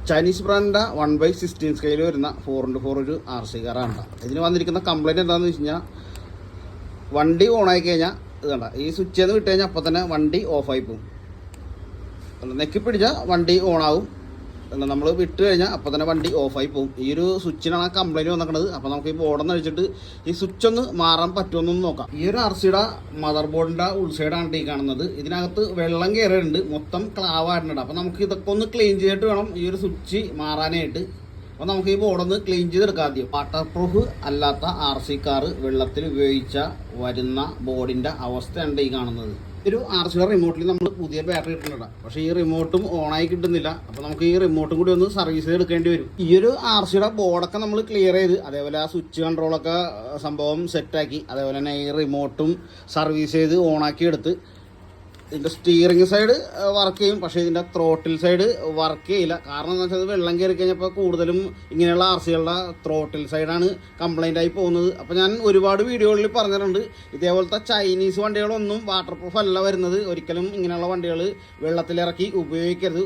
Chinese ബ്രാൻഡിൻ്റെ 1/16 scale വരുന്ന 4x4 ഒരു RC കാറാണ്. ഇതിന് വന്നിരിക്കുന്ന കംപ്ലൈൻറ്റ് എന്താണെന്ന് വെച്ച് കഴിഞ്ഞാൽ വണ്ടി ഓണായി കഴിഞ്ഞാൽ ഇത് കണ്ട ഈ സ്വിച്ച് ചെയ്ത് വിട്ട് കഴിഞ്ഞാൽ അപ്പോൾ തന്നെ വണ്ടി ഓഫായി പോകും. നെക്കി പിടിച്ചാൽ വണ്ടി ഓണാവും, നമ്മൾ വിട്ട് കഴിഞ്ഞാൽ അപ്പോൾ തന്നെ വണ്ടി ഓഫായി പോകും. ഈ ഒരു സ്വിച്ചിനാണ് കംപ്ലൈൻറ്റ് വന്നിരിക്കുന്നത്. അപ്പോൾ നമുക്ക് ഈ ബോർഡൊന്ന് അഴിച്ചിട്ട് ഈ സ്വിച്ച് ഒന്ന് മാറാൻ പറ്റുമെന്നൊന്ന് നോക്കാം. ഈ ഒരു RCയുടെ മദർ ബോർഡിൻ്റെ ഉൾസൈഡാണ് ഈ കാണുന്നത്. ഇതിനകത്ത് വെള്ളം കയറിയിട്ടുണ്ട്, മൊത്തം ക്ലാവായിട്ടുണ്ട്. അപ്പോൾ നമുക്ക് ഇതൊക്കെ ഒന്ന് ക്ലീൻ ചെയ്തിട്ട് വേണം ഈ ഒരു സ്വിച്ച് മാറാനായിട്ട്. അപ്പോൾ നമുക്ക് ഈ ബോർഡൊന്ന് ക്ലീൻ ചെയ്തെടുക്കാം. ആദ്യം വാട്ടർ പ്രൂഫ് അല്ലാത്ത RC കാർ വെള്ളത്തിൽ ഉപയോഗിച്ച വരുന്ന ബോർഡിൻ്റെ അവസ്ഥയാണ് ഈ കാണുന്നത്. ഒരു RCയുടെ റിമോട്ടിൽ നമ്മൾ പുതിയ ബാറ്ററി ഇട്ടിട്ടുണ്ട്, പക്ഷേ ഈ റിമോട്ടും ഓണായി കിട്ടുന്നില്ല. അപ്പോൾ നമുക്ക് ഈ റിമോട്ടും കൂടി ഒന്ന് സർവീസ് ചെയ്തെടുക്കേണ്ടി വരും. ഈ ഒരു RCയുടെ ബോർഡൊക്കെ നമ്മൾ ക്ലിയർ ചെയ്ത്, അതേപോലെ ആ സ്വിച്ച് കൺട്രോളൊക്കെ സംഭവം സെറ്റാക്കി, അതേപോലെ തന്നെ ഈ റിമോട്ടും സർവീസ് ചെയ്ത് ഓണാക്കി എടുത്ത് ഇതിൻ്റെ സ്റ്റിയറിംഗ് സൈഡ് വർക്ക് ചെയ്യും, പക്ഷേ ഇതിൻ്റെ ത്രോട്ടിൽ സൈഡ് വർക്ക് ചെയ്യില്ല. കാരണം എന്താ വെച്ചാൽ വെള്ളം കയറി കഴിഞ്ഞപ്പോൾ കൂടുതലും ഇങ്ങനെയുള്ള RCകളുടെ ത്രോട്ടിൽ സൈഡാണ് കംപ്ലൈൻ്റ് ആയി പോകുന്നത്. അപ്പോൾ ഞാൻ ഒരുപാട് വീഡിയോകളിൽ പറഞ്ഞിട്ടുണ്ട്, ഇതേപോലത്തെ ചൈനീസ് വണ്ടികളൊന്നും വാട്ടർ പ്രൂഫ് അല്ല വരുന്നത്. ഒരിക്കലും ഇങ്ങനെയുള്ള വണ്ടികൾ വെള്ളത്തിലിറക്കി ഉപയോഗിക്കരുത്.